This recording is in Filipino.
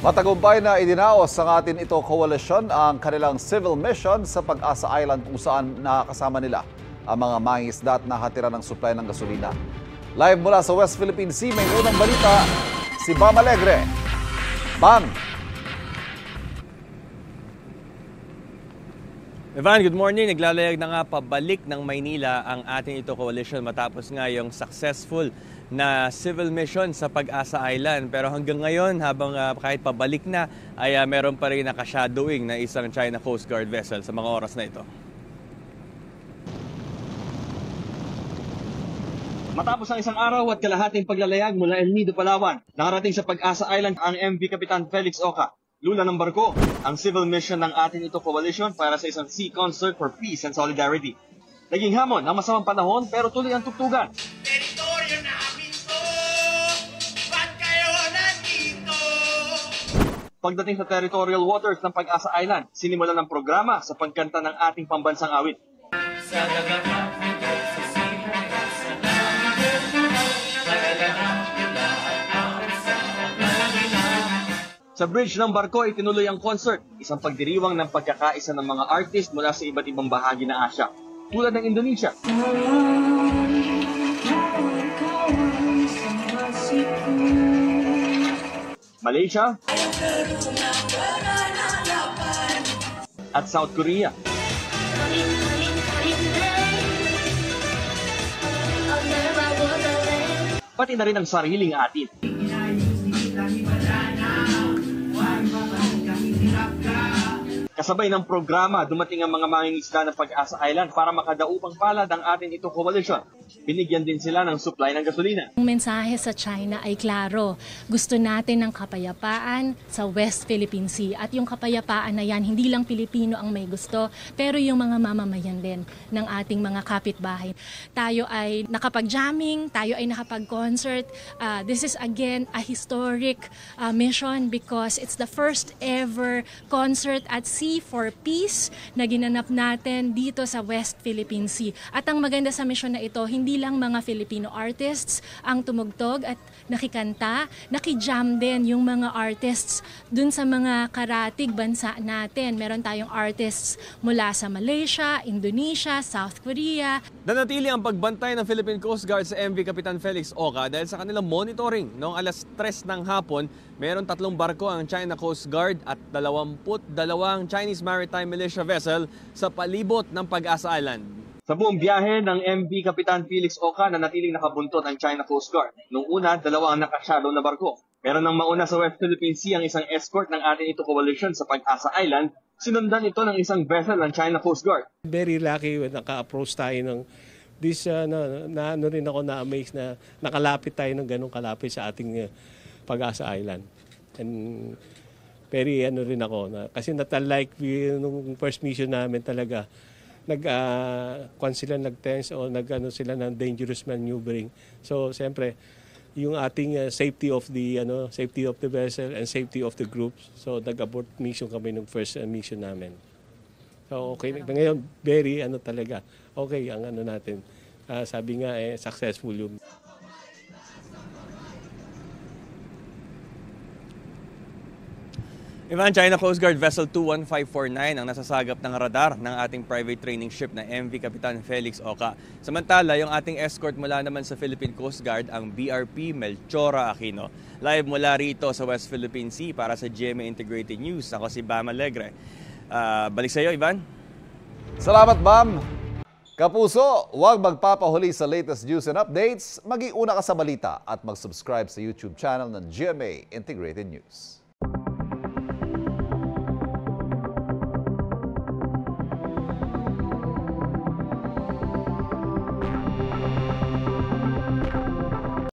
Matagumpay na idinaos ng atin ito koalisyon ang kanilang civil mission sa Pag-asa Island kung saan nakakasama nila ang mga mangingisda at nakatira ng supply ng gasolina. Live mula sa West Philippine Sea, may unang balita, si Bam Alegre. Bam! Evan, good morning. Naglalayag na nga pabalik ng Maynila ang ating ito coalition matapos nga yung successful na civil mission sa Pag-asa Island. Pero hanggang ngayon, habang kahit pabalik na, ay meron pa rin nakashadowing na isang China Coast Guard vessel sa mga oras na ito. Matapos ang isang araw at kalahating paglalayag mula El Nido, Palawan, nakarating sa Pag-asa Island ang MV Kapitan Felix Oca, lula ng barko, ang civil mission ng ating ito coalition para sa isang sea concert for peace and solidarity. Naging hamon ang masamang panahon pero tuloy ang tugtugan. Teritoryo namin to, ba't kayo nandito? Pagdating sa territorial waters ng Pag-asa Island, sinimulan ng programa sa pagkanta ng ating pambansang awit. Sa dagat Sa bridge ng barko ay tinuloy ang concert, isang pagdiriwang ng pagkakaisa ng mga artist mula sa iba't ibang bahagi ng Asya, tulad ng Indonesia, Malaysia, at South Korea. Pati na rin ang sariling atin. Kasabay ng programa, dumating ang mga mangingisda ng Pag-asa Island para makadaupang palad ang atin itong coalition. Binigyan din sila ng supply ng gasolina. Ang mensahe sa China ay klaro. Gusto natin ng kapayapaan sa West Philippine Sea. At yung kapayapaan na yan, hindi lang Pilipino ang may gusto, pero yung mga mamamayan din ng ating mga kapitbahay. Tayo ay nakapag-jamming, tayo ay nakapag-concert. This is again a historic mission because it's the first ever concert at sea for peace na ginanap natin dito sa West Philippine Sea. At ang maganda sa mission na ito, hindi lang mga Filipino artists ang tumugtog at nakikanta, nakijam din yung mga artists dun sa mga karatig bansa natin. Meron tayong artists mula sa Malaysia, Indonesia, South Korea. Nanatili ang pagbantay ng Philippine Coast Guard sa MV Kapitan Felix Oca dahil sa kanilang monitoring. Noong alas 3 ng hapon, meron 3 barko ang China Coast Guard at 22 Chinese Maritime Militia vessel sa palibot ng Pag-asa Island. Sa buong biyahe ng MV Kapitan Felix Oca na natiling nakabuntot ang China Coast Guard. Noong una, 2 ang nakashadow na barko. Pero nang mauna sa West Philippine Sea ang isang escort ng ating ito coalition sa Pag-asa Island, sinundan ito ng isang vessel ng China Coast Guard. Very lucky when naka-approach tayo ng this ano rin ako na-amaze na nakalapit tayo ng ganong kalapit sa ating Pag-asa Island. And very rin ako na kasi like nung first mission namin talaga sila nag-tense o sila ng dangerous maneuvering. So siyempre yung ating safety of the vessel and safety of the group. So nag-abort mission kami nung first mission namin. So okay ngayon very talaga. Okay ang natin. Sabi nga successful yung Ivan, China Coast Guard Vessel 21549 ang nasasagap ng radar ng ating private training ship na MV Kapitan Felix Oca. Samantala, yung ating escort mula naman sa Philippine Coast Guard, ang BRP Melchora Aquino. Live mula rito sa West Philippine Sea para sa GMA Integrated News. Ako si Bam Alegre. Balik sa iyo, Ivan. Salamat, Bam! Kapuso, huwag magpapahuli sa latest news and updates. Mag-iuna ka sa balita at mag-subscribe sa YouTube channel ng GMA Integrated News.